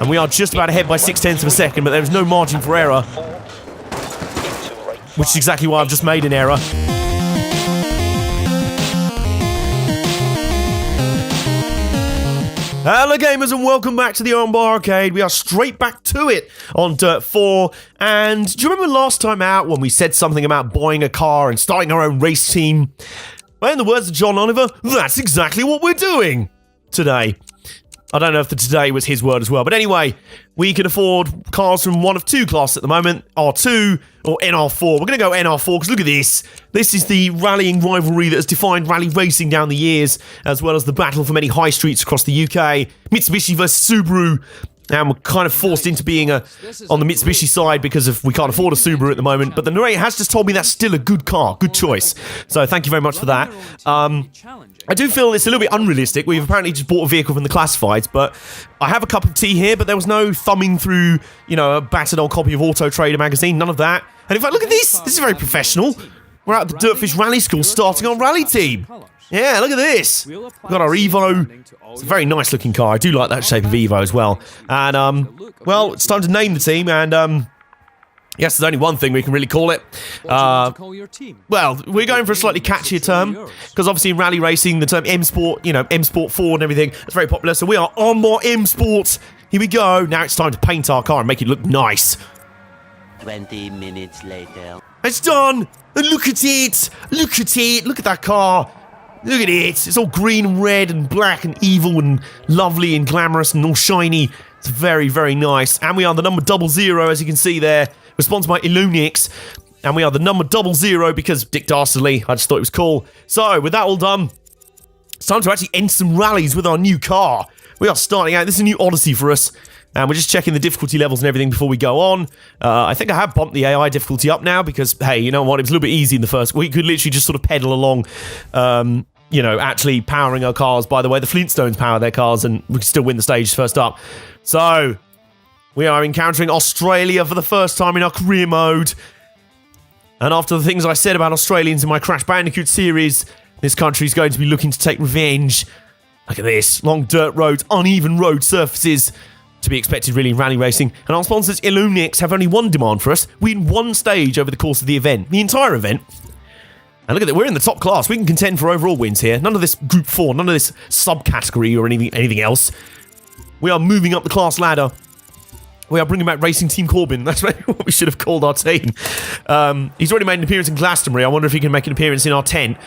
And we are just about ahead by 0.6 of a second, but there is no margin for error. Which is exactly why I've just made an error. Hello gamers and welcome back to the Armbar Arcade. We are straight back to it on Dirt 4. And do you remember last time out when we said something about buying a car and starting our own race team? Well, in the words of John Oliver, that's exactly what we're doing today. I don't know if the today was his word as well, but anyway, we can afford cars from one of two classes at the moment, R2 or NR4. We're going to go NR4 because look at this. This is the rallying rivalry that has defined rally racing down the years, as well as the battle for many high streets across the UK. Mitsubishi versus Subaru. And we're kind of forced into being on the Mitsubishi side because we can't afford a Subaru at the moment. But the narrator has just told me that's still a good car, good choice. So thank you very much for that. I do feel it's a little bit unrealistic. We've apparently just bought a vehicle from the classifieds, but I have a cup of tea here, but there was no thumbing through, you know, a battered old copy of Auto Trader magazine, none of that. And in fact, look at this. This is very professional. We're out at the Dirtfish Rally School starting our rally team. Yeah, look at this. We've got our Evo. It's a very nice looking car. I do like that shape of Evo as well. And, well, it's time to name the team. And, yes, there's only one thing we can really call it. Well, we're going for a slightly catchier term. Because obviously in rally racing, the term M Sport, you know, M Sport 4 and everything, that's very popular. So we are Armbar M Sport. Here we go. Now it's time to paint our car and make it look nice. 20 minutes later. It's done. And look at it. Look at it. Look at that car. Look at it. It's all green and red and black and evil and lovely and glamorous and all shiny. It's very, very nice. And we are the number 00, as you can see there. We're sponsored by Illunix. And we are the number 00 because Dick Dastardly. I just thought it was cool. So, with that all done, it's time to actually end some rallies with our new car. We are starting out. This is a new Odyssey for us. And we're just checking the difficulty levels and everything before we go on. I think I have bumped the AI difficulty up now because, hey, you know what? It was a little bit easy in the first. We could literally just sort of pedal along, you know, actually powering our cars. By the way, the Flintstones power their cars and we can still win the stage first up. So, we are encountering Australia for the first time in our career mode. And after the things I said about Australians in my Crash Bandicoot series, this country is going to be looking to take revenge. Look at this. Long dirt roads, uneven road surfaces. To be expected really in rally racing. And our sponsors Illunix have only one demand for us. We win one stage over the course of the event. The entire event. And look at that, we're in the top class. We can contend for overall wins here. None of this Group 4, none of this subcategory or anything else. We are moving up the class ladder. We are bringing back Racing Team Corbin. That's what we should have called our team. He's already made an appearance in Glastonbury. I wonder if he can make an appearance in our tent.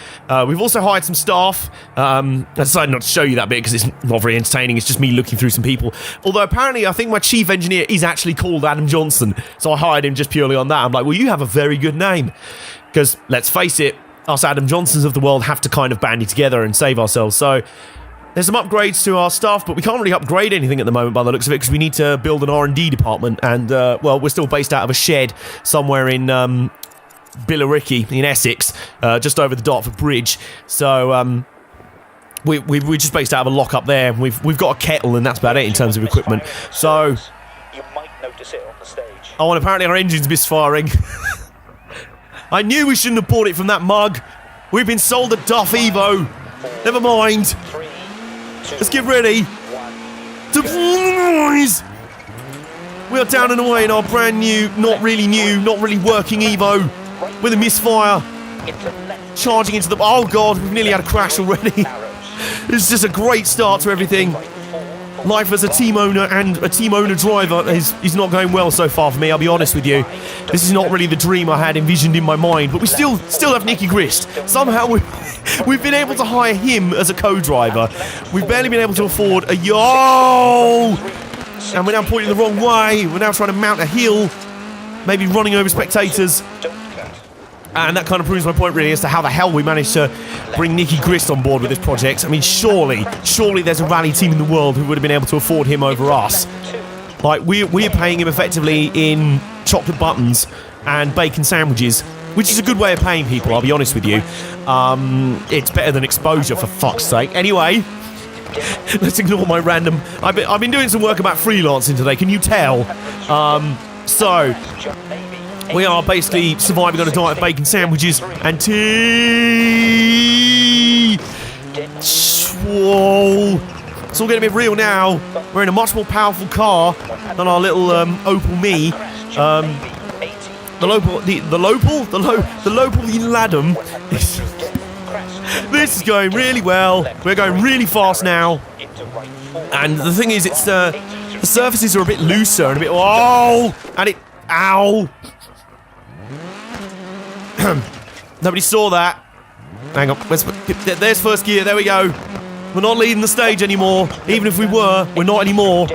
We've also hired some staff. I decided not to show you that bit because it's not very entertaining. It's just me looking through some people. Although apparently I think my chief engineer is actually called Adam Johnson. So I hired him just purely on that. I'm like, well, you have a very good name. Because let's face it, us Adam Johnsons of the world have to kind of bandy together and save ourselves. So there's some upgrades to our stuff, but we can't really upgrade anything at the moment by the looks of it because we need to build an R&D department. And, well, we're still based out of a shed somewhere in Billericay in Essex, just over the Dartford Bridge. So we're just based out of a lock up there. We've got a kettle and that's about it in terms of equipment. So you might notice it on the stage. Oh, and apparently our engine's misfiring. I knew we shouldn't have bought it from that mug. We've been sold a Duff Evo. Never mind. Let's get ready to boys. We are down and away in our brand new, not really working Evo with a misfire. Charging into the... Oh god, we've nearly had a crash already. It's just a great start to everything. Life as a team owner and a team owner driver is not going well so far for me, I'll be honest with you. This is not really the dream I had envisioned in my mind, but we still have Nicky Grist. Somehow we've been able to hire him as a co-driver. We've barely been able to afford a yo! And we're now pointing the wrong way. We're now trying to mount a hill, maybe running over spectators. And that kind of proves my point really as to how the hell we managed to bring Nicky Grist on board with this project. I mean, surely there's a rally team in the world who would have been able to afford him over us. Like, we're paying him effectively in chocolate buttons and bacon sandwiches, which is a good way of paying people, I'll be honest with you. It's better than exposure, for fuck's sake. Anyway, let's ignore my random... I've been doing some work about freelancing today, can you tell? So... we are basically surviving on a diet of bacon sandwiches and tea. Whoa. It's all getting a bit real now. We're in a much more powerful car than our little Opel Me. The Opel Ladum. This is going really well. We're going really fast now. And the thing is, it's the surfaces are a bit looser and a bit. Oh! And it. Ow! Nobody saw that. Hang on. There's first gear. There we go. We're not leading the stage anymore. Even if we were, we're not anymore.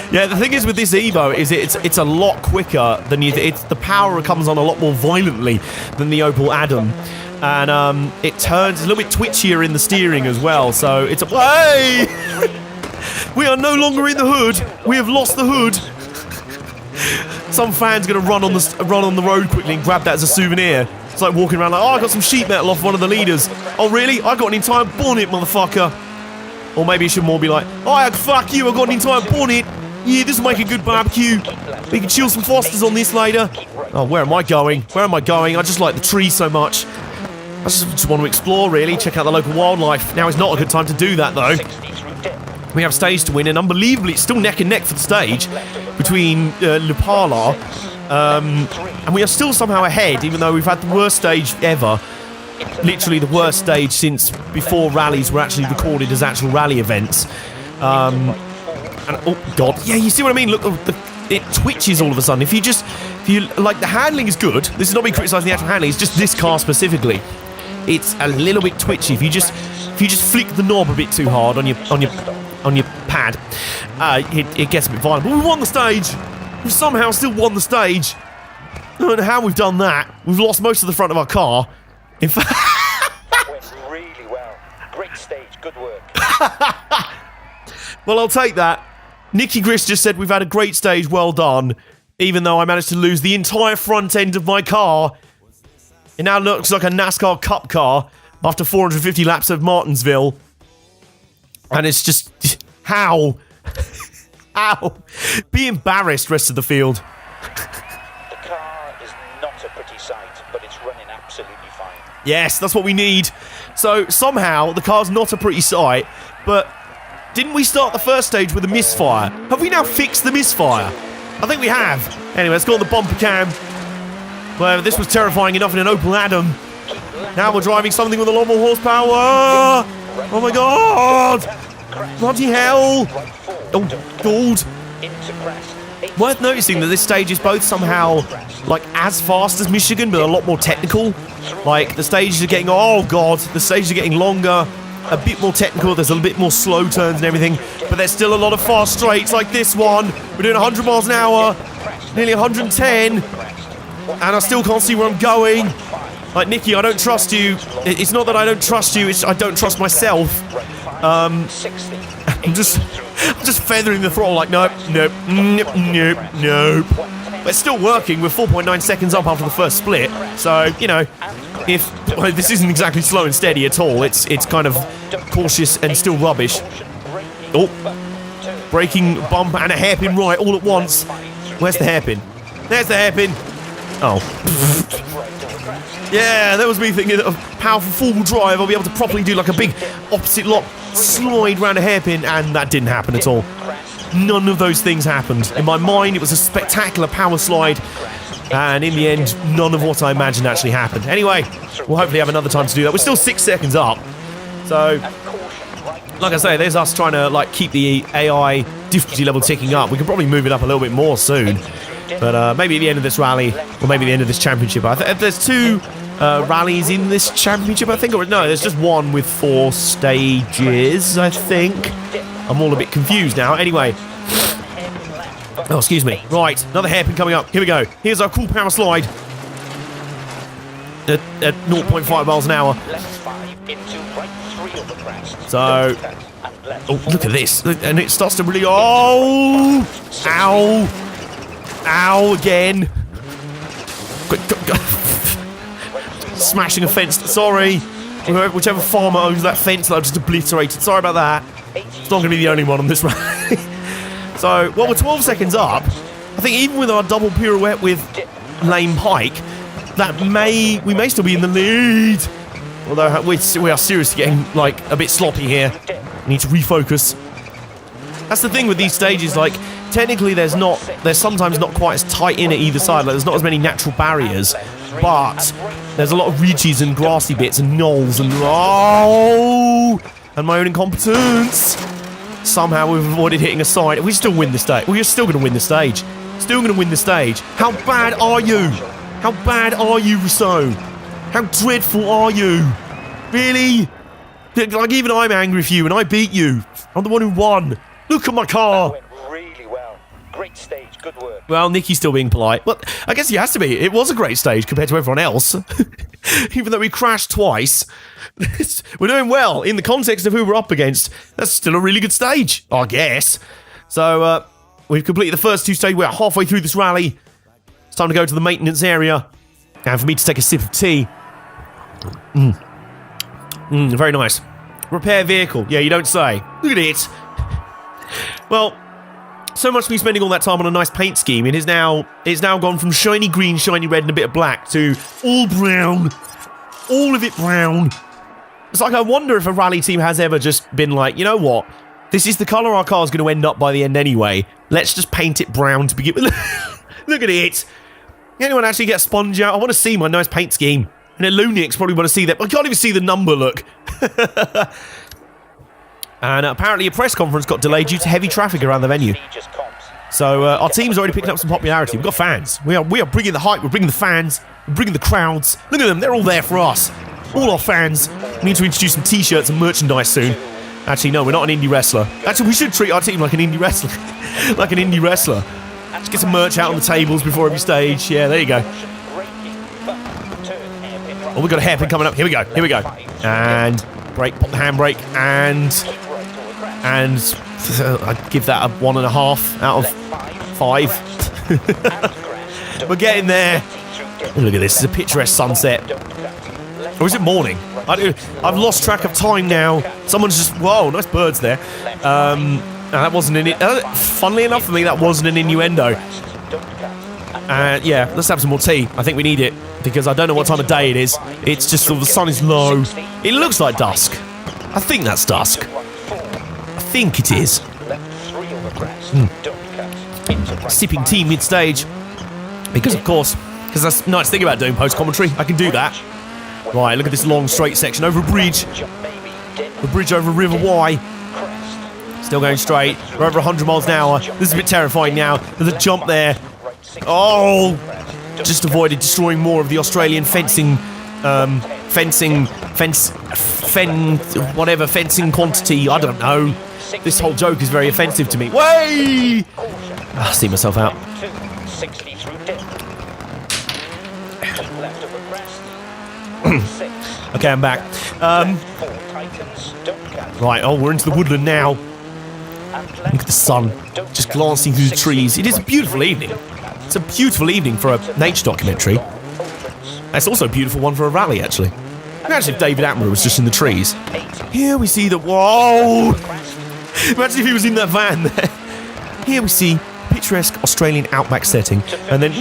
Yeah, the thing is with this Evo is it's a lot quicker than you. The power comes on a lot more violently than the Opel Adam, and it turns a little bit twitchier in the steering as well. So it's a hey! We are no longer in the hood. We have lost the hood. Some fan's gonna run on the road quickly and grab that as a souvenir. It's like walking around like, oh, I got some sheet metal off one of the leaders. Oh, really? I got an entire bonnet, motherfucker. Or maybe it should more be like, oh, fuck you, I got an entire bonnet. Yeah, this will make a good barbecue. We can chill some Fosters on this later. Oh, where am I going? Where am I going? I just like the trees so much. I just want to explore, really. Check out the local wildlife. Now is not a good time to do that, though. We have stage to win, and unbelievably, it's still neck and neck for the stage between Lupala. And we are still somehow ahead, even though we've had the worst stage ever. Literally the worst stage since before rallies were actually recorded as actual rally events. And oh god, yeah, you see what I mean? Look, it twitches all of a sudden. If you like, the handling is good. This is not me criticising the actual handling. It's just this car specifically. It's a little bit twitchy. If you just flick the knob a bit too hard on your pad, it gets a bit violent. But we won the stage. We've somehow still won the stage. I don't know how we've done that. We've lost most of the front of our car. In fact, that went really well. Great stage, good work. Well, I'll take that. Nicky Grist just said we've had a great stage, well done. Even though I managed to lose the entire front end of my car. It now looks like a NASCAR Cup car after 450 laps of Martinsville. And it's just, how? How? Be embarrassed, rest of the field. The car is not a pretty sight, but it's running absolutely fine. Yes, that's what we need. So, somehow, the car's not a pretty sight, but didn't we start the first stage with a misfire? Have we now fixed the misfire? I think we have. Anyway, let's go on the bumper cam. Well, this was terrifying enough in an Opel Adam. Now we're driving something with a lot more horsepower. Oh my god! Bloody hell! Oh, God. Worth noticing that this stage is both somehow, like, as fast as Michigan, but a lot more technical. Like, the stages are getting, oh god, the stages are getting longer, a bit more technical, there's a bit more slow turns and everything, but there's still a lot of fast straights like this one. We're doing 100 miles an hour, nearly 110, and I still can't see where I'm going. Like, Nicky, I don't trust you. It's not that I don't trust you, it's I don't trust myself. I'm just feathering the throttle like, nope. But it's still working. We're 4.9 seconds up after the first split. So, you know, well, this isn't exactly slow and steady at all. It's kind of cautious and still rubbish. Oh, braking bump and a hairpin right all at once. Where's the hairpin? There's the hairpin. Oh. Yeah, that was me thinking of powerful full drive. I'll be able to properly do like a big opposite lock slide round a hairpin, and that didn't happen at all. None of those things happened. In my mind, it was a spectacular power slide, and in the end, none of what I imagined actually happened. Anyway, we'll hopefully have another time to do that. We're still 6 seconds up. So, like I say, there's us trying to like keep the AI difficulty level ticking up. We can probably move it up a little bit more soon. But maybe at the end of this rally, or maybe the end of this championship. There's two rallies in this championship, I think. Or no, there's just one with 4 stages, I think. I'm all a bit confused now. Anyway. Oh, excuse me. Right, another hairpin coming up. Here we go. Here's our cool power slide. At 0.5 miles an hour. So... Oh, look at this. And it starts to really... Oh! Ow! Ow, again. Smashing a fence. Sorry. Whichever farmer owns that fence that I've just obliterated. Sorry about that. It's not going to be the only one on this rally. So, well, we're 12 seconds up. I think even with our double pirouette with Lane Pike, we may still be in the lead. Although we are seriously getting, like, a bit sloppy here. I need to refocus. That's the thing with these stages, like, technically there's sometimes not quite as tight in at either side, like there's not as many natural barriers, but there's a lot of ridges and grassy bits and knolls and and my own incompetence. Somehow we've avoided hitting a side. We still win the stage. We're still going to win the stage. Still going to win the stage. How bad are you? How bad are you, Rousseau? How dreadful are you? Really? Like, even I'm angry for you and I beat you. I'm the one who won. Look at my car. That went really well. Great stage. Good work. Well, Nicky's still being polite. Well, I guess he has to be. It was a great stage compared to everyone else. Even though we crashed twice. We're doing well. In the context of who we're up against, that's still a really good stage, I guess. So, we've completed the first 2 stages. We're halfway through this rally. It's time to go to the maintenance area. And for me to take a sip of tea. Very nice. Repair vehicle. Yeah, you don't say. Look at it. Well, so much for me spending all that time on a nice paint scheme. It's now gone from shiny green, shiny red, and a bit of black to all brown. All of it brown. It's like, I wonder if a rally team has ever just been like, you know what? This is the colour our car's going to end up by the end anyway. Let's just paint it brown to begin with. Look at it. Anyone actually get a sponge out? I want to see my nice paint scheme. And the Lunix probably want to see that. I can't even see the number, look. And apparently a press conference got delayed due to heavy traffic around the venue. So our team's already picking up some popularity. We've got fans. We are bringing the hype. We're bringing the fans. We're bringing the crowds. Look at them. They're all there for us. All our fans. We need to introduce some t-shirts and merchandise soon. Actually, no, we're not an indie wrestler. Actually, we should treat our team like an indie wrestler. Like an indie wrestler. Just get some merch out on the tables before every stage. Yeah, there you go. Oh, we've got a hairpin coming up. Here we go. Here we go. And brake. Pop the handbrake. And I'd give that a 1.5 out of 5. We're getting there. Look at this. It's a picturesque sunset. Or is it morning? I've lost track of time now. Someone's just... Whoa, nice birds there. That wasn't an... funnily enough for me, that wasn't an innuendo. Yeah, let's have some more tea. I think we need it. Because I don't know what time of day it is. It's just sort of the sun is low. It looks like dusk. I think that's dusk. I think it is. Sipping tea mid-stage. Because, of course, because that's the nice thing about doing post-commentary. I can do that. Right, look at this long, straight section over a bridge. The bridge over River Wye. Still going straight. We're over 100 miles an hour. This is a bit terrifying now. There's a jump there. Oh! Just avoided destroying more of the Australian fencing fencing quantity. I don't know. This whole joke is very offensive to me. Way! I see myself out. Okay, I'm back. Right, oh, we're into the woodland now. Look at the sun just glancing through the trees. It is a beautiful evening. It's a beautiful evening for a nature documentary. It's also a beautiful one for a rally, actually. Imagine if David Attenborough was just in the trees. Here we see the... Whoa! Imagine if he was in that van there. Here we see picturesque Australian outback setting. And then...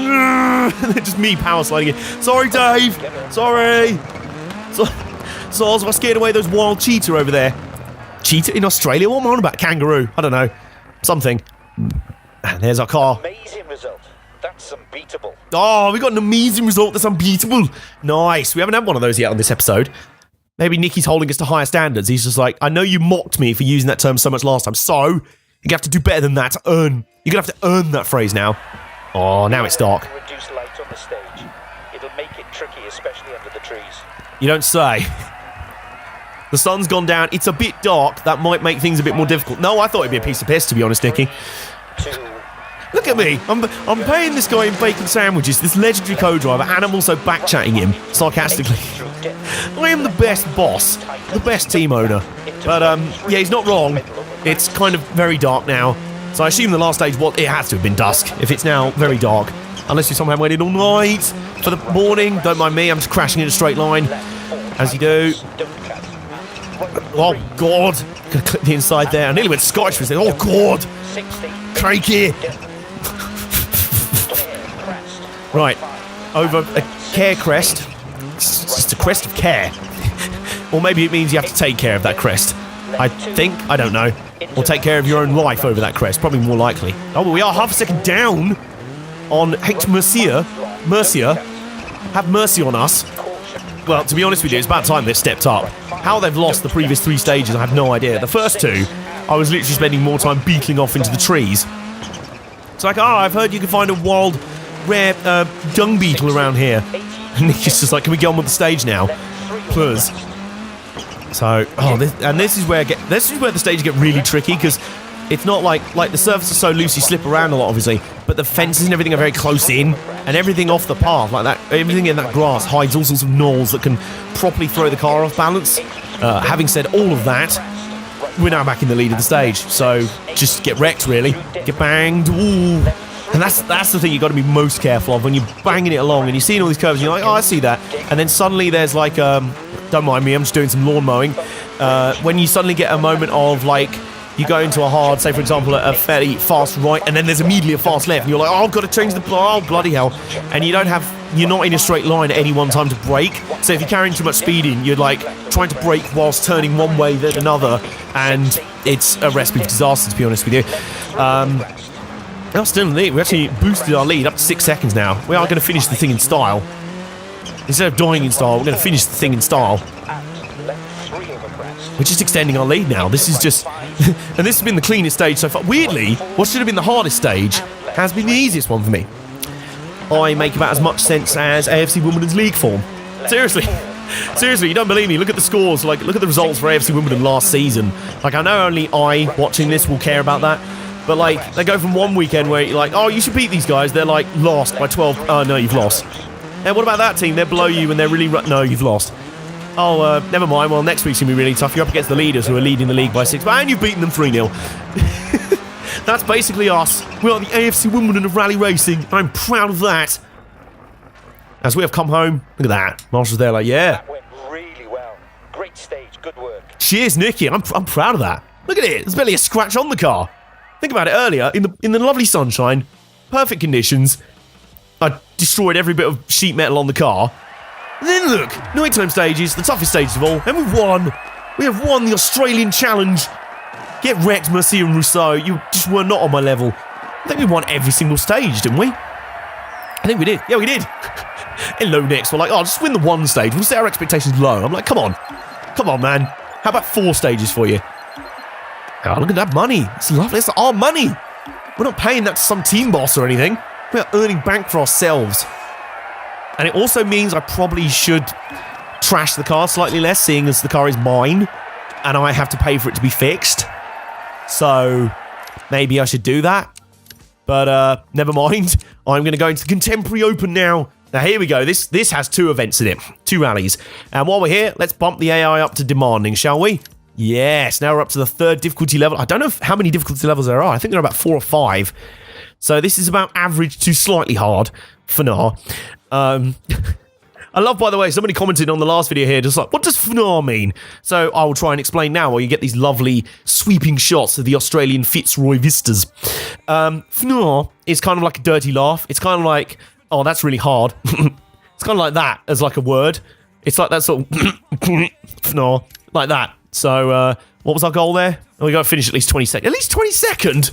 just me power sliding in. Sorry, Dave! Sorry! Soz, I scared away those wild cheetah over there. Cheetah in Australia? What am I on about? Kangaroo? I don't know. Something. And there's our car. Amazing result. That's unbeatable. Oh, we got an amazing result. That's unbeatable. Nice. We haven't had one of those yet on this episode. Maybe Nicky's holding us to higher standards. He's just like, I know you mocked me for using that term so much last time, so you're gonna have to do better than that to earn. You're gonna have to earn that phrase now. Oh, now it's dark. Reduce light on the stage. It'll make it tricky, especially under the trees. You don't say. The sun's gone down. It's a bit dark. That might make things a bit more difficult. No, I thought it'd be a piece of piss, to be honest, Nicky. Look at me. I'm paying this guy in bacon sandwiches, this legendary co-driver, and I'm also back-chatting him, sarcastically. I am the best boss, the best team owner. But, yeah, he's not wrong. It's kind of very dark now. So I assume the last stage, it has to have been dusk, if it's now very dark. Unless you somehow waited all night for the morning. Don't mind me, I'm just crashing in a straight line. As you do. Oh, God. Gonna clip the inside there. I nearly went Scottish for a second. Oh, God. Crikey. Right. Over a care crest. It's just a crest of care. Or maybe it means you have to take care of that crest. I think. I don't know. Or take care of your own life over that crest. Probably more likely. Oh, but we are half a second down on H. Mercier. Have mercy on us. Well, to be honest with you, it's about time they've stepped up. How they've lost the previous 3 stages, I have no idea. The first 2, I was literally spending more time beetling off into the trees. It's like, I've heard you can find a wild, rare dung beetle around here. And Nicky's just like, can we get on with the stage now? Please. So, this is where the stages get really tricky, because it's not like the surface is so loose you slip around a lot, obviously, but the fences and everything are very close in, and everything off the path, like that, everything in that grass hides all sorts of knolls that can properly throw the car off balance. Having said all of that, we're now back in the lead of the stage, so just get wrecked, really. Get banged, ooh. And that's the thing you've got to be most careful of when you're banging it along and you're seeing all these curves and you're like, oh, I see that. And then suddenly there's like, don't mind me, I'm just doing some lawn mowing. When you suddenly get a moment of like, you go into a hard, say for example, a fairly fast right, and then there's immediately a fast left, and you're like, oh, I've got to change the, oh, bloody hell. And you're not in a straight line at any one time to brake. So if you're carrying too much speed in, you're like trying to brake whilst turning one way then another, and it's a recipe for disaster, to be honest with you. We're still in the lead. We actually boosted our lead up to 6 seconds now. We are going to finish the thing in style. Instead of dying in style, we're going to finish the thing in style. We're just extending our lead now. This is just... and this has been the cleanest stage so far. Weirdly, what should have been the hardest stage has been the easiest one for me. I make about as much sense as AFC Wimbledon's league form. Seriously. Seriously, you don't believe me? Look at the scores. Like, look at the results for AFC Wimbledon last season. Like, I know only I, watching this, will care about that. But, like, they go from one weekend where you're like, oh, you should beat these guys. They're, like, lost by 12. Oh, no, you've lost. And what about that team? They're below you and they're really... No, you've lost. Oh, never mind. Well, next week's going to be really tough. You're up against the leaders who are leading the league by 6. And you've beaten them 3-0. That's basically us. We are the AFC Wimbledon of rally racing. I'm proud of that. As we have come home, look at that. Marshall's there like, yeah. That went really well. Great stage. Good work. Cheers, Nicky. I'm proud of that. Look at it. There's barely a scratch on the car. Think about it earlier. In the lovely sunshine, perfect conditions, I destroyed every bit of sheet metal on the car. And then look, nighttime stages, the toughest stages of all, and we've won. We have won the Australian Challenge. Get wrecked, Mercier and Rousseau. You just were not on my level. I think we won every single stage, didn't we? I think we did. Yeah, we did. Hello, next. We're like, oh, just win the one stage. We'll set our expectations low. I'm like, come on. Come on, man. How about 4 stages for you? Oh, look at that money. It's lovely. It's our money. We're not paying that to some team boss or anything. We're earning bank for ourselves. And it also means I probably should trash the car slightly less, seeing as the car is mine and I have to pay for it to be fixed. So maybe I should do that. But never mind. I'm going to go into the Contemporary Open now. Now here we go. This has 2 events in it. 2 rallies. And while we're here, let's bump the AI up to demanding, shall we? Yes, now we're up to the 3rd difficulty level. I don't know how many difficulty levels there are. I think there are about 4 or 5. So this is about average to slightly hard for now. I love, by the way, somebody commented on the last video here, just like, what does FNAR mean? So I will try and explain now while you get these lovely sweeping shots of the Australian Fitzroy vistas. FNAR is kind of like a dirty laugh. It's kind of like, oh, that's really hard. It's kind of like that as like a word. It's like that sort of FNAR, like that. So what was our goal there? Oh, we got to finish at least 20 seconds. At least 20 seconds?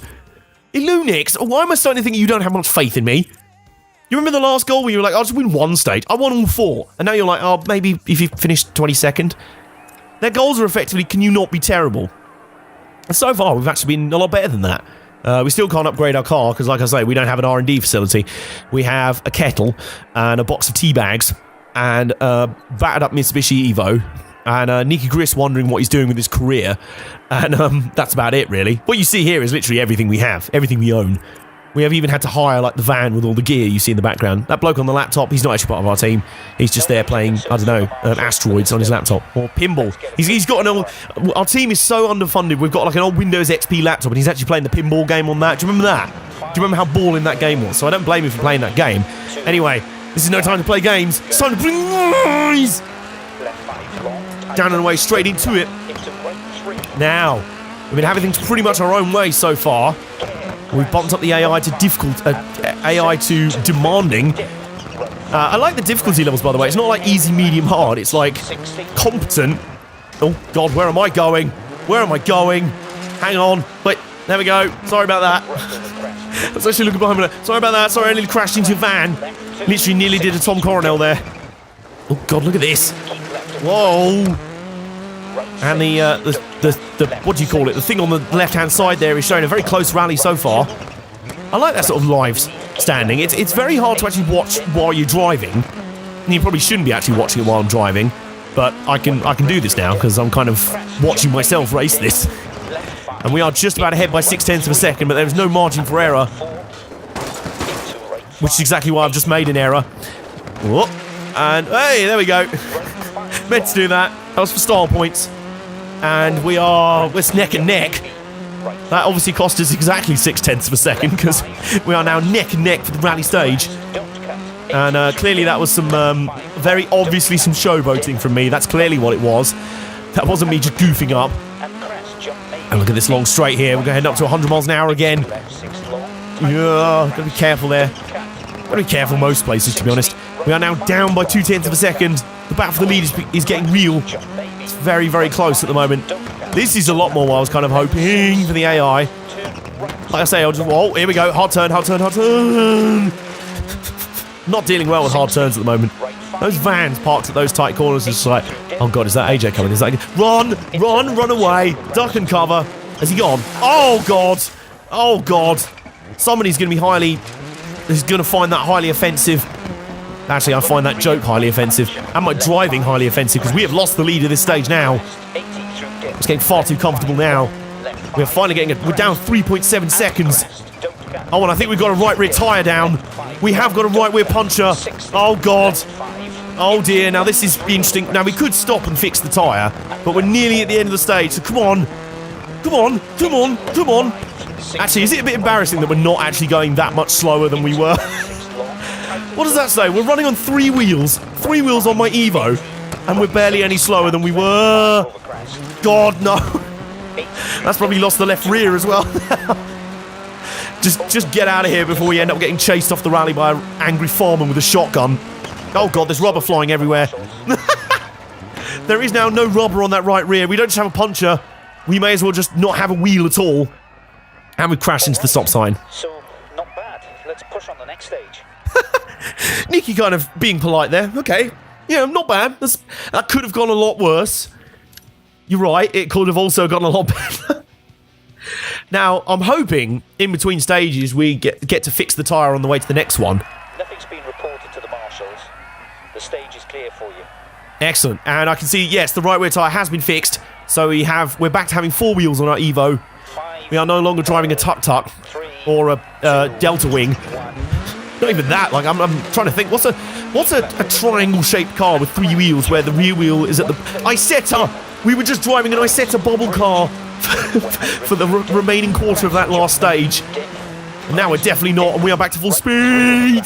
Ilunix, why am I starting to think you don't have much faith in me? You remember the last goal where you were like, I'll just win 1 stage. I won all 4. And now you're like, oh, maybe if you finish 22nd. Their goals are effectively, can you not be terrible? And so far, we've actually been a lot better than that. We still can't upgrade our car, because like I say, we don't have an R&D facility. We have a kettle, and a box of tea bags, and a battered up Mitsubishi Evo, and Nicky Grist wondering what he's doing with his career. And that's about it, really. What you see here is literally everything we have, everything we own. We have even had to hire, like, the van with all the gear you see in the background. That bloke on the laptop, he's not actually part of our team. He's just there playing, I don't know, asteroids on his laptop. Or pinball. He's got an old... Our team is so underfunded, we've got, like, an old Windows XP laptop, and he's actually playing the pinball game on that. Do you remember that? Do you remember how boring that game was? So I don't blame him for playing that game. Anyway, this is no time to play games. It's time to bring noise! Down and away, straight into it. Now, we've been having things pretty much our own way so far. We've bumped up the AI to difficult, AI to demanding. I like the difficulty levels, by the way. It's not like easy, medium, hard. It's like competent. Oh, God, where am I going? Where am I going? Hang on. Wait, there we go. Sorry about that. I was actually looking behind me. Sorry about that. Sorry, I nearly crashed into your van. Literally nearly did a Tom Coronel there. Oh, God, look at this. Whoa. And the what do you call it? The thing on the left-hand side there is showing a very close rally so far. I like that sort of live standing. It's very hard to actually watch while you're driving. And you probably shouldn't be actually watching it while I'm driving. But I can do this now because I'm kind of watching myself race this. And we are just about ahead by 0.6 of a second, but there is no margin for error. Which is exactly why I've just made an error. Whoop. And hey, there we go. Meant to do that. That was for style points. And we're neck and neck. That obviously cost us exactly 0.6 of a second because we are now neck and neck for the rally stage. And clearly that was some, very obviously some showboating from me. That's clearly what it was. That wasn't me just goofing up. And look at this long straight here. We're going to head up to 100 miles an hour again. Yeah, gotta be careful there. Gotta be careful most places, to be honest. We are now down by 0.2 of a second. The battle for the lead is getting real. It's very, very close at the moment. This is a lot more what I was kind of hoping for the AI. Like I say, I'll just... Oh, here we go. Hard turn, hard turn, hard turn. Not dealing well with hard turns at the moment. Those vans parked at those tight corners is just like, oh God, is that AJ coming? Is that... Run away. Duck and cover. Has he gone? Oh God. Oh God. Somebody's going to be is going to find that highly offensive. Actually, I find that joke highly offensive. And my driving highly offensive because we have lost the lead at this stage now. It's getting far too comfortable now. We're finally getting we're down 3.7 seconds. Oh, and I think we've got a right rear tyre down. We have got a right rear puncher. Oh, God. Oh, dear. Now, this is interesting. Now, we could stop and fix the tyre, but we're nearly at the end of the stage, so come on. Come on. Come on. Come on. Actually, is it a bit embarrassing that we're not actually going that much slower than we were? What does that say? We're running on 3 wheels. 3 wheels on my Evo, and we're barely any slower than we were. God, no. That's probably lost the left rear as well. Just get out of here before we end up getting chased off the rally by an angry foreman with a shotgun. Oh God, there's rubber flying everywhere. There is now no rubber on that right rear. We don't just have a puncher. We may as well just not have a wheel at all. And we crashed into the stop sign. So, not bad. Let's push on the next stage. Nicky kind of being polite there. Okay. Yeah, not bad. That could have gone a lot worse. You're right, it could have also gone a lot better. Now, I'm hoping, in between stages, we get to fix the tyre on the way to the next one. Nothing's been reported to the marshals. The stage is clear for you. Excellent. And I can see, yes, the right rear tyre has been fixed. So we're back to having 4 wheels on our Evo. We are no longer driving a tuk-tuk or a Delta Wing. Not even that. Like I'm trying to think. What's a triangle-shaped car with 3 wheels where the rear wheel is at the Isetta? We were just driving an Isetta bobble car for the remaining quarter of that last stage. And now we're definitely not, and we are back to full speed.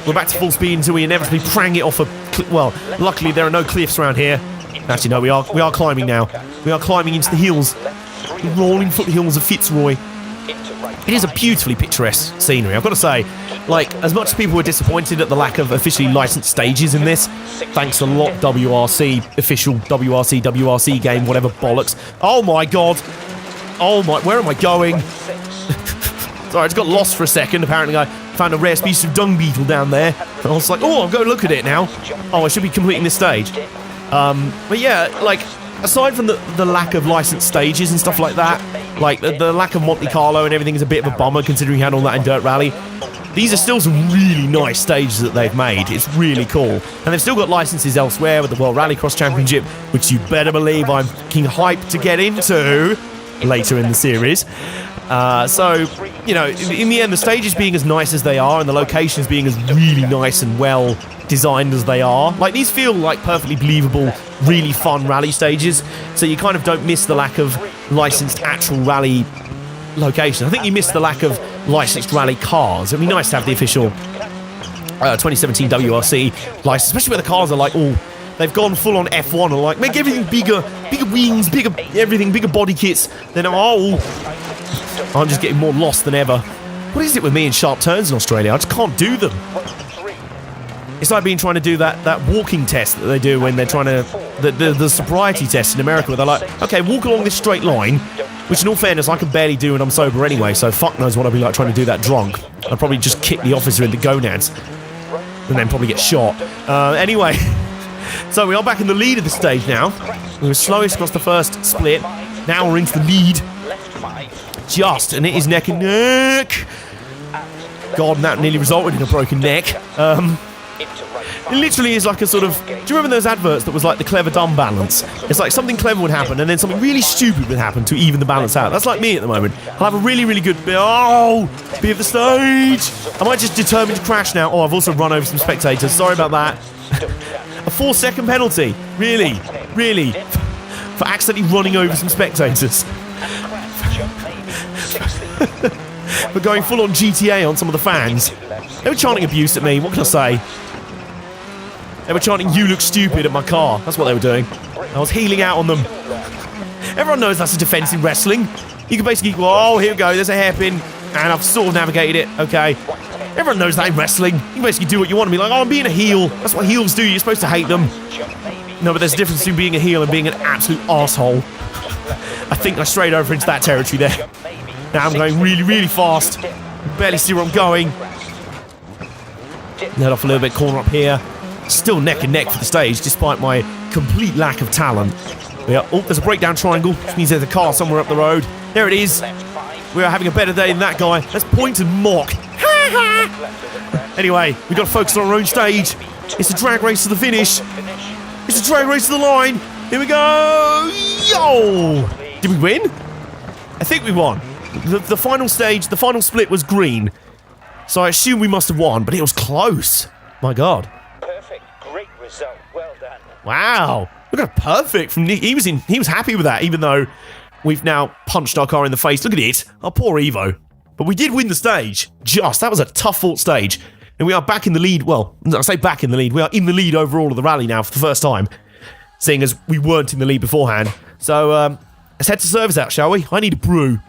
We're back to full speed until we inevitably prang it off a well, luckily there are no cliffs around here. Actually, no, we are climbing now. We are climbing into the hills. The rolling foothills of Fitzroy. It is a beautifully picturesque scenery, I've got to say. Like, as much as people were disappointed at the lack of officially licensed stages in this, thanks a lot, WRC, official WRC game, whatever bollocks. Oh my God. Oh my, where am I going? Sorry, I just got lost for a second. Apparently I found a rare species of dung beetle down there. And I was like, oh, I'll go look at it now. Oh, I should be completing this stage. But yeah, like, aside from the lack of licensed stages and stuff like that, like the lack of Monte Carlo and everything is a bit of a bummer considering you had all that in Dirt Rally. These are still some really nice stages that they've made. It's really cool. And they've still got licenses elsewhere with the World Rallycross Championship, which you better believe I'm fucking hyped to get into later in the series. So, you know, in the end, the stages being as nice as they are and the locations being as really nice and well designed as they are, like, these feel like perfectly believable, really fun rally stages, so you kind of don't miss the lack of licensed actual rally location. I think you miss the lack of licensed rally cars. It'd be nice to have the official 2017 WRC license, especially where the cars are like all... They've gone full on F1 and like, make everything bigger wings, bigger everything, bigger body kits. Then I'm just getting more lost than ever. What is it with me in sharp turns in Australia? I just can't do them. It's like being trying to do that walking test that they do when they're trying to the sobriety test in America, where they're like, okay, walk along this straight line, which in all fairness I can barely do when I'm sober anyway, so fuck knows what I'd be like trying to do that drunk. I'd probably just kick the officer in the gonads and then probably get shot. Anyway, so we are back in the lead of the stage now. We were slowest across the first split. Now we're into the lead. Just, and it is neck and neck. God, and that nearly resulted in a broken neck. It literally is like a sort of... Do you remember those adverts that was like the clever dumb balance? It's like something clever would happen and then something really stupid would happen to even the balance out. That's like me at the moment. I'll have a really, really good bit of the stage. I might just determine to crash now. Oh, I've also run over some spectators. Sorry about that. A 4-second penalty. Really? Really? For accidentally running over some spectators. For going full on GTA on some of the fans. They were chanting abuse at me. What can I say? They were chanting, "You look stupid," at my car. That's what they were doing. I was healing out on them. Everyone knows that's a defense in wrestling. You can basically go, oh, here we go, there's a hairpin, and I've sort of navigated it, okay. Everyone knows that in wrestling. You can basically do what you want and be like, oh, I'm being a heel. That's what heels do, you're supposed to hate them. No, but there's a difference between being a heel and being an absolute arsehole. I think I strayed over into that territory there. Now I'm going really, really fast. I can barely see where I'm going. Let off a little bit, corner up here. Still neck and neck for the stage, despite my complete lack of talent. Oh, there's a breakdown triangle, which means there's a car somewhere up the road. There it is. We are having a better day than that guy. Let's point and mock. Anyway, we've got to focus on our own stage. It's a drag race to the finish. It's a drag race to the line. Here we go. Yo! Did we win? I think we won. The final stage, the final split was green. So I assume we must have won, but it was close. My God. Perfect. Great result. Well done. Wow. Look at perfect from Nick. He was happy with that, even though we've now punched our car in the face. Look at it. Our poor Evo. But we did win the stage. That was a tough fought stage. And we are back in the lead. Well, I say back in the lead. We are in the lead overall of the rally now for the first time. Seeing as we weren't in the lead beforehand. So, let's head to service out, shall we? I need a brew.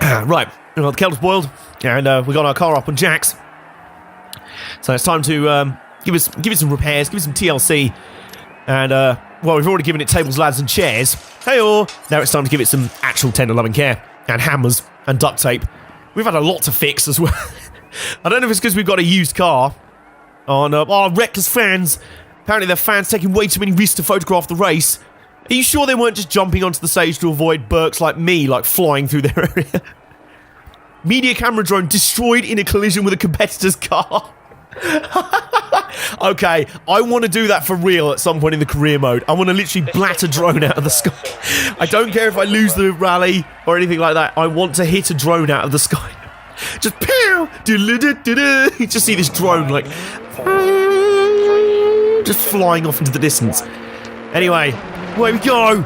Right. The kettle's boiled. And we got our car up on jacks. So it's time to give it some repairs, give it some TLC. And, well, we've already given it tables, ladders and chairs. Hey-oh! Now it's time to give it some actual tender loving care. And hammers and duct tape. We've had a lot to fix as well. I don't know if it's because we've got a used car. Oh, reckless fans. Apparently their fans taking way too many risks to photograph the race. Are you sure they weren't just jumping onto the stage to avoid Burks like me, like flying through their area? Media camera drone destroyed in a collision with a competitor's car. Okay, I want to do that for real at some point in the career mode. I want to literally blat a drone out of the sky. I don't care if I lose the rally or anything like that. I want to hit a drone out of the sky. Just pow! You just see this drone like just flying off into the distance. Anyway, away we go.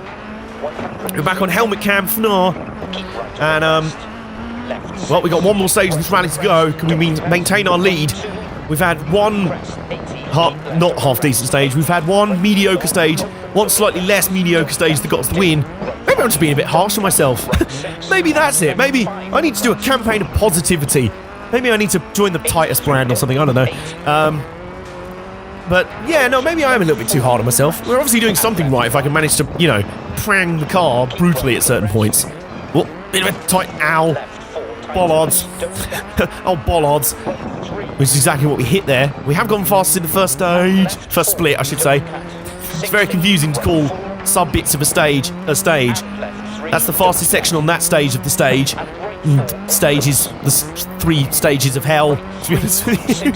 We're back on helmet cam for now. And well, we got one more stage in this rally to go. Can we maintain our lead? We've had one not half decent stage. We've had one mediocre stage, one slightly less mediocre stage that got us the win. Maybe I'm just being a bit harsh on myself. Maybe that's it. Maybe I need to do a campaign of positivity. Maybe I need to join the Titus brand or something. I don't know. But yeah, no, maybe I am a little bit too hard on myself. We're obviously doing something right if I can manage to, you know, prang the car brutally at certain points. Oh, bit of a tight ow. Bollards. Oh, bollards. Which is exactly what we hit there. We have gone fast in the first stage. First split, I should say. It's very confusing to call sub-bits of a stage. That's the fastest section on that stage of the stage. Stage is the 3 stages of hell, to be honest with you.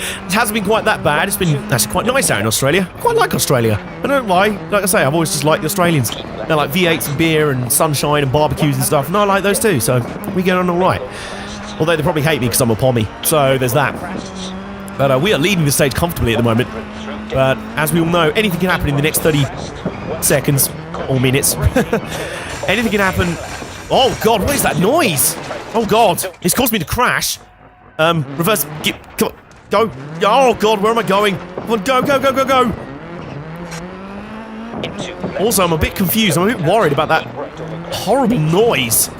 It hasn't been quite that bad. It's been actually quite nice out in Australia. I quite like Australia. I don't lie. Like I say, I've always just liked the Australians. They're like V8s and beer and sunshine and barbecues and stuff. And I like those too, so we get on alright. Although they probably hate me because I'm a pommy. So there's that. But we are leading the stage comfortably at the moment. But as we all know, anything can happen in the next 30 seconds or minutes. Anything can happen. Oh God, what is that noise? Oh God, it's caused me to crash. Reverse. Come on. Go. Oh God, where am I going? Come on, go, go, go, go, go. Also, I'm a bit confused. I'm a bit worried about that horrible noise.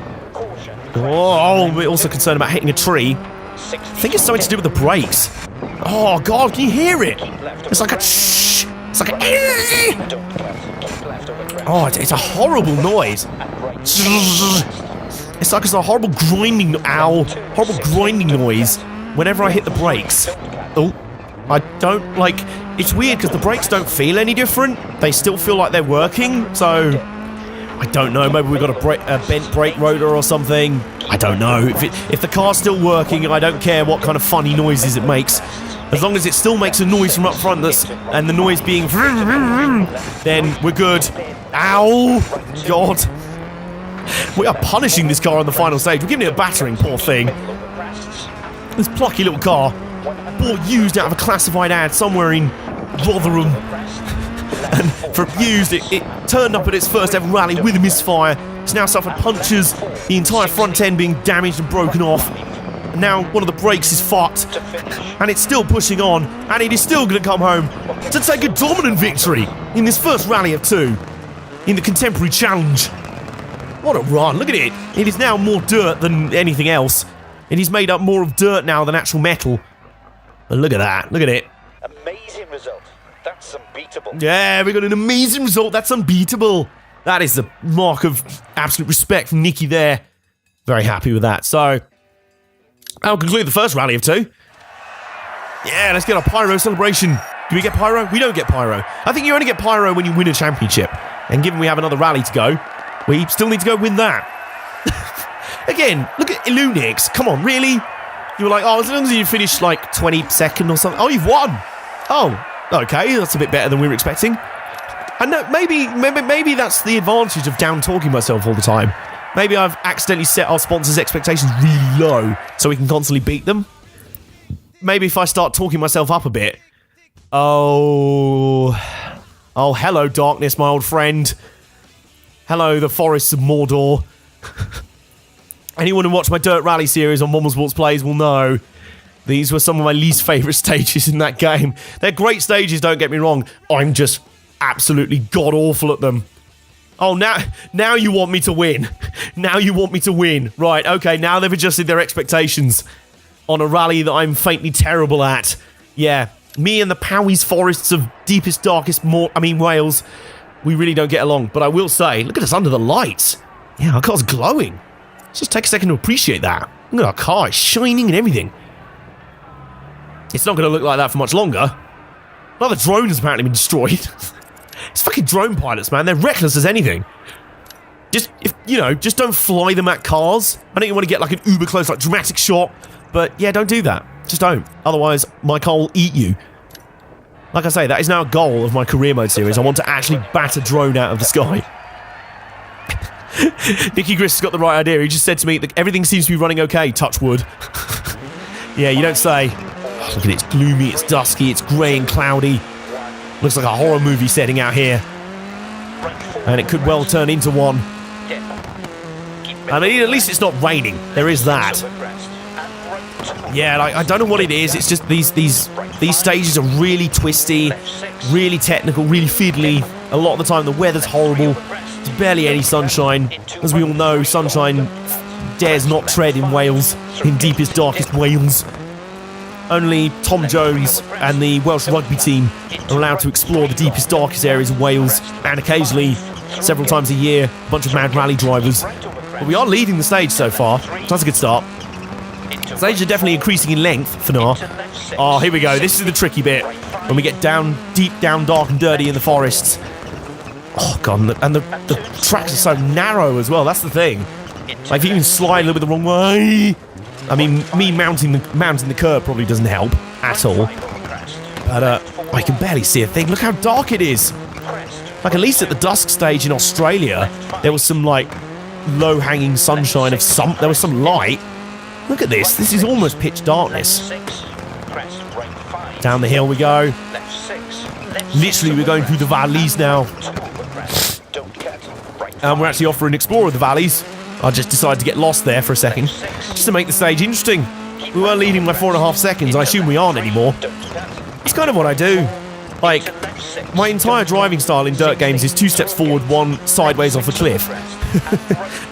Oh, we're also concerned about hitting a tree. I think it's something to do with the brakes. Oh god, can you hear it? It's like a shh. It's like a. Oh, it's a horrible noise. It's like a horrible grinding. Ow! Horrible grinding noise whenever I hit the brakes. Oh, I don't like. It's weird because the brakes don't feel any different. They still feel like they're working. So I don't know. Maybe we've got a bent brake rotor or something. I don't know. If the car's still working, I don't care what kind of funny noises it makes. As long as it still makes a noise from up front and the noise being then we're good. Ow! God. We are punishing this car on the final stage. We're giving it a battering, poor thing. This plucky little car, bought used out of a classified ad somewhere in Rotherham. And for used, it turned up at its first ever rally with a misfire. It's now suffered punctures, the entire front end being damaged and broken off. And now one of the brakes is fucked. And it's still pushing on, and it is still going to come home to take a dominant victory in this first rally of 2 in the Contemporary Challenge. What a run, look at it. It is now more dirt than anything else. It is made up more of dirt now than actual metal. And look at that, look at it. Amazing result. That's unbeatable. Yeah, we got an amazing result. That's unbeatable. That is the mark of absolute respect from Nicky there. Very happy with that. So, that'll conclude the first rally of 2. Yeah, let's get our pyro celebration. Do we get pyro? We don't get pyro. I think you only get pyro when you win a championship. And given we have another rally to go, we still need to go win that. Again, look at Illunix. Come on, really? You were like, oh, as long as you finish like 22nd or something. Oh, you've won. Oh, okay, that's a bit better than we were expecting. And no, maybe that's the advantage of down talking myself all the time. Maybe I've accidentally set our sponsors' expectations really low so we can constantly beat them. Maybe if I start talking myself up a bit. Oh, hello, darkness, my old friend. Hello, the forests of Mordor. Anyone who watched my Dirt Rally series on Motorsports Plays will know these were some of my least favourite stages in that game. They're great stages, don't get me wrong. I'm just absolutely god-awful at them. Oh, now you want me to win. Now you want me to win. Right, okay, now they've adjusted their expectations on a rally that I'm faintly terrible at. Yeah, me and the Powys forests of deepest, darkest, Wales, we really don't get along. But I will say, look at us under the lights. Yeah, our car's glowing. Let's just take a second to appreciate that. Look at our car, it's shining and everything. It's not going to look like that for much longer. Another drone has apparently been destroyed. It's fucking drone pilots, man. They're reckless as anything. Just don't fly them at cars. I know you want to get like an uber close, like dramatic shot, but yeah, don't do that. Just don't. Otherwise, my car will eat you. Like I say, that is now a goal of my career mode series. I want to actually bat a drone out of the sky. Nicky Grist has got the right idea. He just said to me that everything seems to be running okay, touch wood. Yeah, you don't say. Oh, look at it, it's gloomy, it's dusky, it's grey and cloudy. Looks like a horror movie setting out here. And it could well turn into one. I mean, at least it's not raining. There is that. Yeah, like, I don't know what it is. It's just these stages are really twisty, really technical, really fiddly. A lot of the time the weather's horrible. There's barely any sunshine. As we all know, sunshine dares not tread in Wales, in deepest, darkest Wales. Only Tom Jones and the Welsh rugby team are allowed to explore the deepest, darkest areas of Wales, and occasionally, several times a year, a bunch of mad rally drivers. But we are leading the stage so far. That's a good start. Stages are definitely increasing in length for now. Oh, here we go. This is the tricky bit. When we get down, deep down, dark and dirty in the forests. Oh, God. And the tracks are so narrow as well. That's the thing. Like, if you even slide a little bit the wrong way... I mean, me mounting the curb probably doesn't help at all. But I can barely see a thing. Look how dark it is. Like, at least at the DUSK stage in Australia, there was some, like, low-hanging sunshine of some... There was some light. Look at this. This is almost pitch darkness. Down the hill we go. Literally, we're going through the valleys now. And we're actually offering Explorer the valleys. I just decided to get lost there for a second, just to make the stage interesting. We were leading by 4.5 seconds, I assume we aren't anymore. It's kind of what I do. Like, my entire driving style in dirt games is 2 steps forward, 1 sideways off a cliff.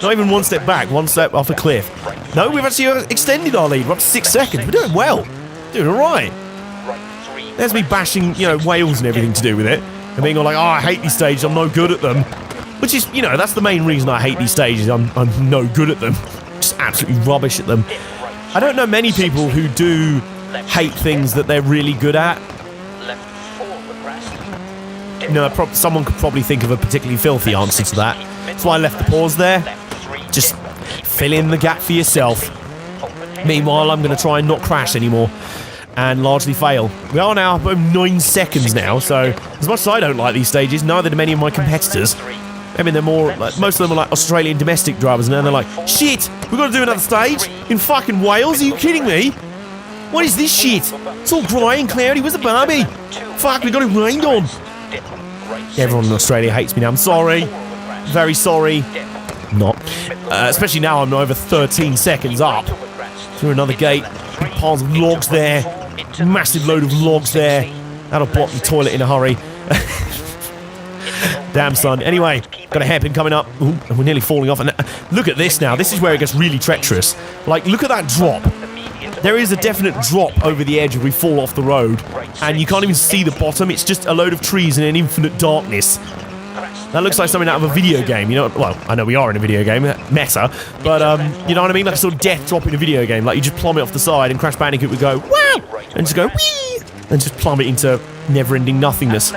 Not even one step back, one step off a cliff. No, we've actually extended our lead. We're up to 6 seconds. We're doing well. Doing all right. There's me bashing, Wales and everything to do with it. And being all like, oh, I hate these stages. I'm no good at them. Which is, that's the main reason I hate these stages. I'm no good at them. Just absolutely rubbish at them. I don't know many people who do hate things that they're really good at. Someone could probably think of a particularly filthy answer to that. That's why I left the pause there. Just fill in the gap for yourself. Meanwhile, I'm going to try and not crash anymore and largely fail. We are now about 9 seconds now, so as much as I don't like these stages, neither do many of my competitors. I mean, they're more, most of them are like Australian domestic drivers, and then they're like, shit, we've got to do another stage in fucking Wales? Are you kidding me? What is this shit? It's all dry and cloudy. Where's the Barbie? Fuck, we got it rained on. Everyone in Australia hates me now. I'm sorry. Very sorry. Not. Especially now I'm over 13 seconds up. Through another gate. Big piles of logs there. Massive load of logs there. That'll block the toilet in a hurry. Damn, son. Anyway, got a hairpin coming up. Ooh, and we're nearly falling off. And look at this now. This is where it gets really treacherous. Like, look at that drop. There is a definite drop over the edge if we fall off the road, and you can't even see the bottom. It's just a load of trees in an infinite darkness. That looks like something out of a video game, Well, I know we are in a video game, meta, but you know what I mean? Like a sort of death drop in a video game. Like you just plummet off the side, and Crash Bandicoot would go wow, and just go wee, and just plummet into never-ending nothingness,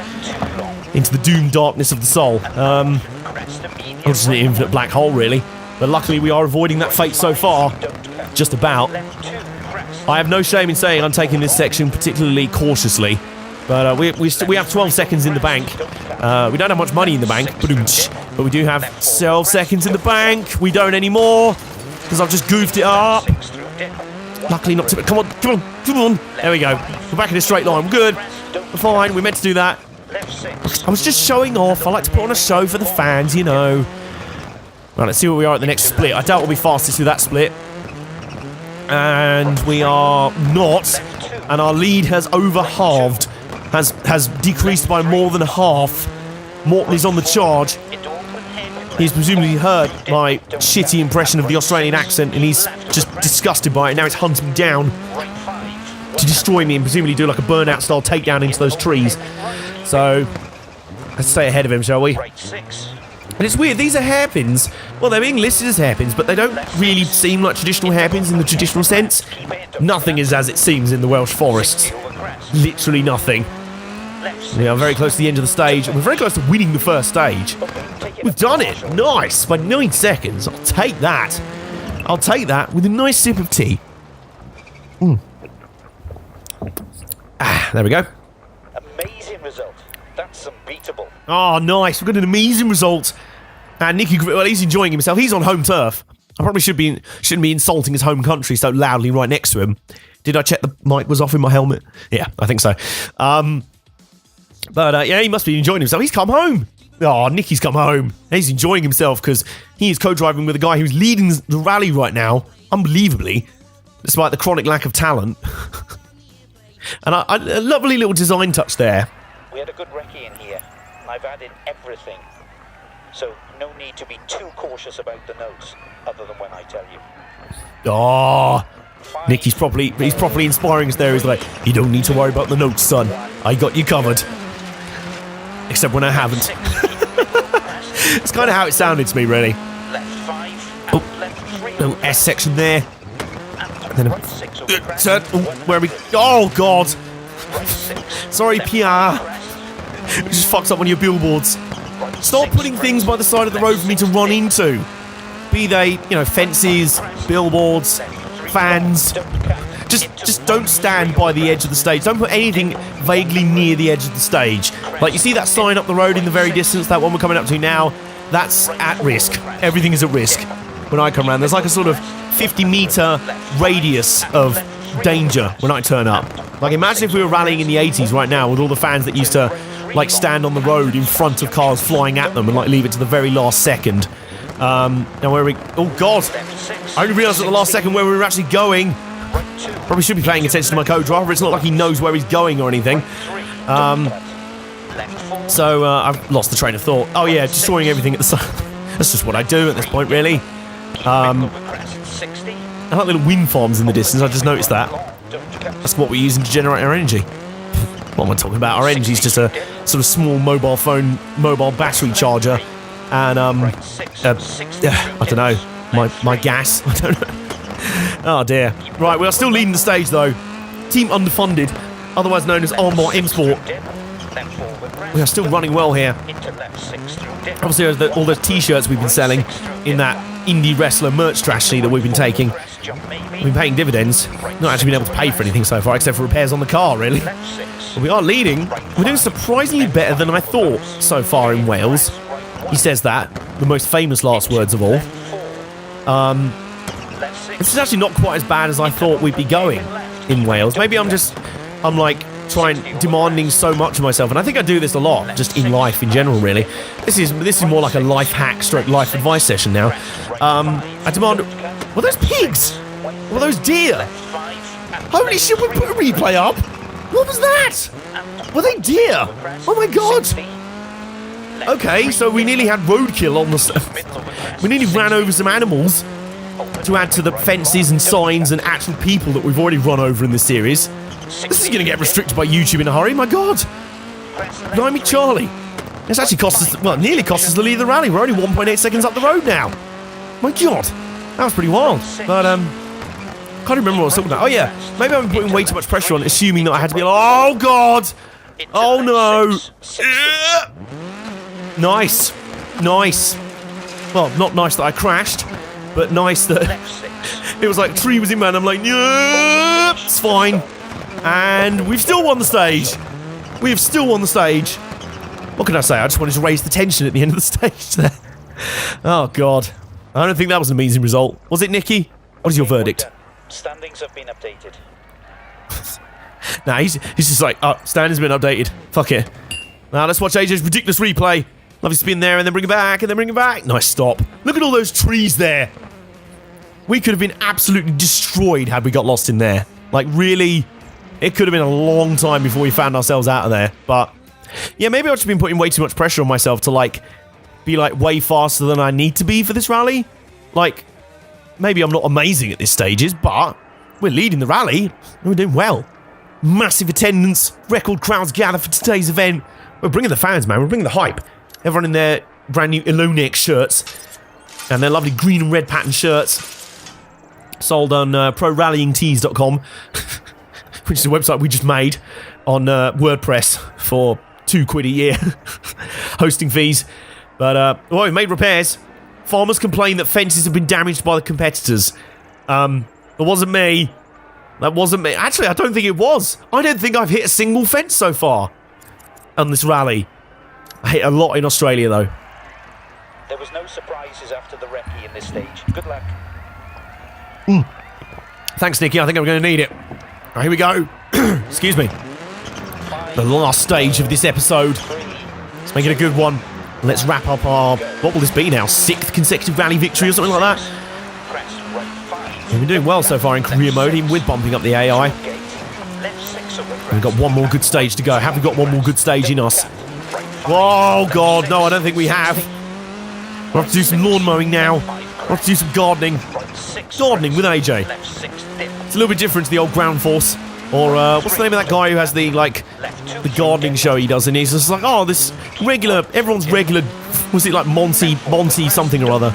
into the doomed darkness of the soul. Or just an infinite black hole, really. But luckily, we are avoiding that fate so far, just about. I have no shame in saying I'm taking this section particularly cautiously, but we have 12 seconds in the bank. We don't have much money in the bank, but we do have 12 seconds in the bank. We don't anymore, because I've just goofed it up. Luckily not too... Come on. There we go. We're back in a straight line. We're good. We're fine. We're meant to do that. I was just showing off. I like to put on a show for the fans, Right, let's see where we are at the next split. I doubt we'll be fastest through that split. And we are not, and our lead has over-halved, has decreased by more than half. Morton is on the charge. He's presumably heard my shitty impression of the Australian accent, and he's just disgusted by it. Now he's hunting me down to destroy me and presumably do like a burnout-style takedown into those trees. So, let's stay ahead of him, shall we? And it's weird, these are hairpins. Well, they're being listed as hairpins, but they don't really seem like traditional hairpins in the traditional sense. Nothing is as it seems in the Welsh forests. Literally nothing. We are very close to the end of the stage, and we're very close to winning the first stage. We've done it! Nice! By 9 seconds. I'll take that. I'll take that with a nice sip of tea. There we go. Amazing result. That's unbeatable. Oh, nice. We've got an amazing result. And Nicky Grist, well, he's enjoying himself. He's on home turf. I probably shouldn't be insulting his home country so loudly right next to him. Did I check the mic was off in my helmet? Yeah, I think so. But yeah, he must be enjoying himself. He's come home. Oh, Nicky's come home. He's enjoying himself because he is co-driving with a guy who's leading the rally right now, unbelievably, despite the chronic lack of talent. And a lovely little design touch there. We had a good recce in here. I've added everything. So no need to be too cautious about the notes, other than when I tell you. Oh, Nicky's properly inspiring us there. He's like, you don't need to worry about the notes, son. I got you covered. Except when I haven't. It's kind of how it sounded to me, really. No S section there. And then turn. Where are we? Oh, God. Sorry, PR. It just fucks up one of your billboards. Stop putting things by the side of the road for me to run into. Be they, fences, billboards, fans. Just don't stand by the edge of the stage. Don't put anything vaguely near the edge of the stage. Like, you see that sign up the road in the very distance, that one we're coming up to now? That's at risk. Everything is at risk when I come around. There's like a sort of 50-meter radius of danger when I turn up. Like, imagine if we were rallying in the 80s right now with all the fans that used to, like, stand on the road in front of cars flying at them and, like, leave it to the very last second. Now where are we? Oh, God. I only realised at the last second where we were actually going. Probably should be paying attention to my co-driver. It's not like he knows where he's going or anything. So I've lost the train of thought. Oh, yeah, destroying everything at the side. That's just what I do at this point, really. Over crest 60. I like little wind farms in the distance, I just noticed that. That's what we're using to generate our energy. What am I talking about? Our energy is just a sort of small mobile battery charger. And, I don't know, my gas, I don't know. Oh dear. Right, we are still leading the stage though. Team underfunded, otherwise known as Armbar M Sport. We are still running well here. Obviously, there's all those t-shirts we've been selling in that indie wrestler merch strategy that we've been taking. We've been paying dividends. Not actually been able to pay for anything so far, except for repairs on the car, really. But we are leading. We're doing surprisingly better than I thought so far in Wales. He says that. The most famous last words of all. This is actually not quite as bad as I thought we'd be going in Wales. Maybe I'm like demanding so much of myself, and I think I do this a lot, just in life in general, really. This is more like a life hack stroke life advice session now. I demand... Were those pigs? Were those deer? Holy shit, we put a replay up! What was that? Were they deer? Oh my god! Okay, so we nearly had roadkill on the... We nearly ran over some animals to add to the fences and signs and actual people that we've already run over in this series. This is going to get restricted by YouTube in a hurry, my god. Blimey Charlie. It's actually cost us, well, nearly cost us the lead of the rally. We're only 1.8 seconds up the road now. My god. That was pretty wild. But, can't remember what I was talking about. Oh yeah, maybe I've been putting way too much pressure on, assuming that I had to be like, oh god. Oh no. Nice. Nice. Well, not nice that I crashed, but nice that it was like tree was in man. I'm like, yeah, it's fine. And we've still won the stage. We have still won the stage. What can I say? I just wanted to raise the tension at the end of the stage there. Oh god. I don't think that was an amazing result. Was it, Nicky? What is your verdict? Standings have been updated. Nah, he's just like, oh, standings have been updated. Fuck it. Now let's watch AJ's ridiculous replay. Lovely spin there, and then bring it back, and then bring it back. Nice stop. Look at all those trees there. We could have been absolutely destroyed had we got lost in there. Like, really, it could have been a long time before we found ourselves out of there. But, yeah, maybe I've just been putting way too much pressure on myself to, like, be, like, way faster than I need to be for this rally. Like, maybe I'm not amazing at this stages, but we're leading the rally, and we're doing well. Massive attendance, record crowds gather for today's event. We're bringing the fans, man. We're bringing the hype. Everyone in their brand new Elonex shirts and their lovely green and red pattern shirts sold on prorallyingtees.com, which is a website we just made on WordPress for £2 a year hosting fees. But well, we made repairs. Farmers complain that fences have been damaged by the competitors. It wasn't me. That wasn't me. Actually, I don't think it was. I don't think I've hit a single fence so far on this rally. I hit a lot in Australia, though. There was no surprises after the recce in this stage. Good luck. Thanks, Nicky. I think I'm going to need it. Right, here we go. Excuse me. The last stage of this episode. Let's make it a good one. Let's wrap up our... What will this be now? 6th consecutive rally victory or something like that? We've been doing well so far in career mode, even with bumping up the AI. We've got one more good stage to go. Have we got one more good stage in us? Oh god, no, I don't think we have. We'll have to do some lawn mowing now. We'll have to do some gardening. Gardening with AJ. It's a little bit different to the old ground force. Or, what's the name of that guy who has the, like, the gardening show he does, and he's just like, oh, this regular, everyone's regular, was it like Monty something or other?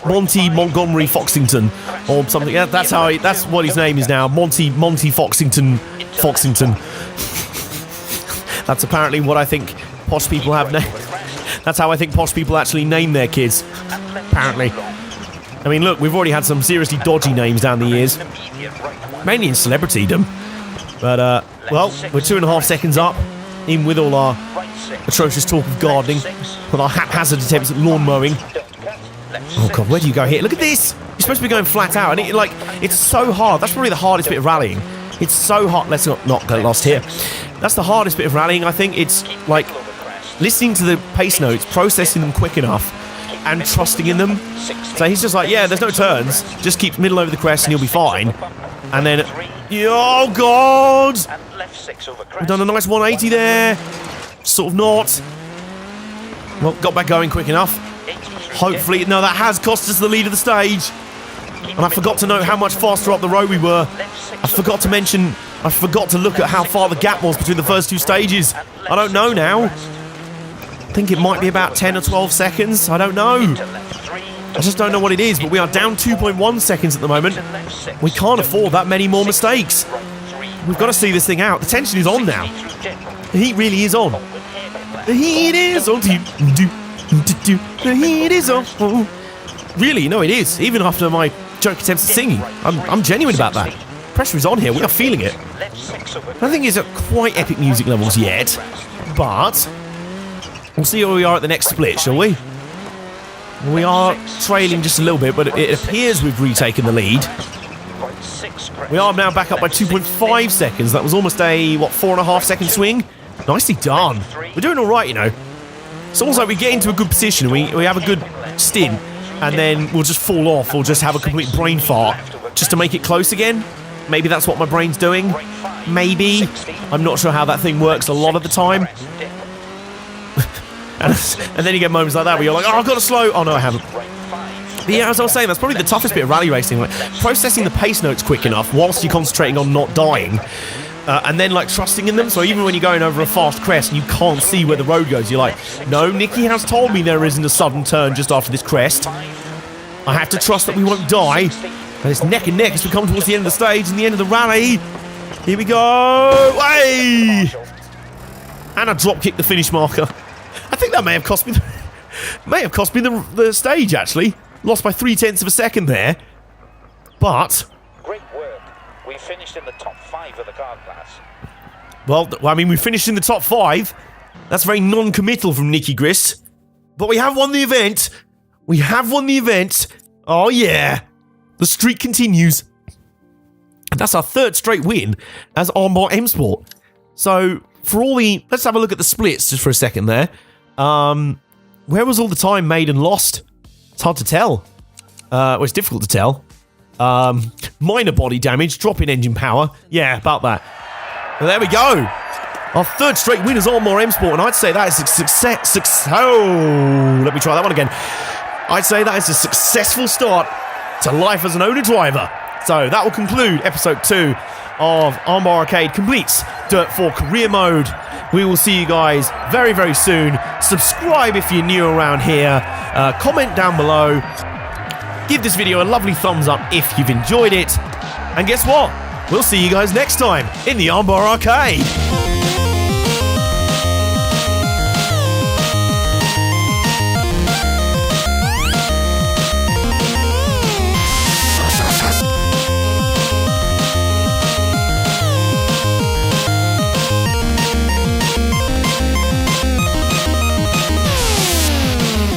Monty Montgomery Foxington, or something. Yeah, that's how that's what his name is now. Monty Foxington. That's apparently what I think posh people have named. That's how I think posh people actually name their kids. Apparently. I mean, look, we've already had some seriously dodgy names down the years. Mainly in celebritydom. But, well, we're 2.5 seconds up, even with all our atrocious talk of gardening, with our haphazard attempts at lawn mowing. Oh god, where do you go here? Look at this! You're supposed to be going flat out, and it's so hard. That's probably the hardest bit of rallying. It's so hard. Let's not get lost here. That's the hardest bit of rallying, I think. It's, like, listening to the pace notes, processing them quick enough, and trusting in them. So he's just like, yeah, there's no turns. Just keep middle over the crest and you'll be fine. And then... Oh, God! We've done a nice 180 there. Sort of not. Well, got back going quick enough. Hopefully, no, that has cost us the lead of the stage. And I forgot to note how much faster up the road we were. I forgot to look at how far the gap was between the first two stages. I don't know now. I think it might be about 10 or 12 seconds. I don't know. I just don't know what it is, but we are down 2.1 seconds at the moment. We can't afford that many more mistakes. We've got to see this thing out. The tension is on now. The heat really is on. The heat is on. The heat is on. Really, no, it is. Even after my joke attempts at singing, I'm genuine about that. Pressure is on here. We are feeling it. I don't think it's at quite epic music levels yet, but we'll see where we are at the next split, shall we? We are trailing just a little bit, but it appears we've retaken the lead. We are now back up by 2.5 seconds. That was almost a, 4.5 second swing? Nicely done. We're doing all right, you know. It's almost like we get into a good position, we have a good stint, and then we'll just fall off or just have a complete brain fart just to make it close again. Maybe that's what my brain's doing. Maybe. I'm not sure how that thing works a lot of the time. and then you get moments like that where you're like, oh, I've got to slow. Oh, no, I haven't. But yeah, as I was saying, that's probably the toughest bit of rally racing. Like, processing the pace notes quick enough whilst you're concentrating on not dying. And then, like, trusting in them. So even when you're going over a fast crest and you can't see where the road goes, you're like, no, Nicky has told me there isn't a sudden turn just after this crest. I have to trust that we won't die. And it's neck and neck as we come towards the end of the stage and the end of the rally. Here we go. Way! And I drop kicked the finish marker. I think that may have cost me the stage, actually. Lost by 0.3 of a second there. But Great work. We finished in the top 5 of the car class. Well, I mean, we finished in the top 5. That's very non-committal from Nicky Grist. But we have won the event. We have won the event. Oh, yeah. The streak continues. And that's our 3rd straight win as Armbar M Sport. So, for all the... Let's have a look at the splits just for a second there. Where was all the time made and lost? It's hard to tell. Well, it's difficult to tell. Minor body damage, drop in engine power. Yeah, about that. Well, there we go. Our 3rd straight win as Armbar M Sport, and I'd say that is a success. Oh, let me try that one again. I'd say that is a successful start to life as an owner-driver. So that will conclude episode 2 of Armbar Arcade Completes Dirt 4 Career Mode. We will see you guys very, very soon. Subscribe if you're new around here. Comment down below. Give this video a lovely thumbs up if you've enjoyed it. And guess what? We'll see you guys next time in the Armbar Arcade.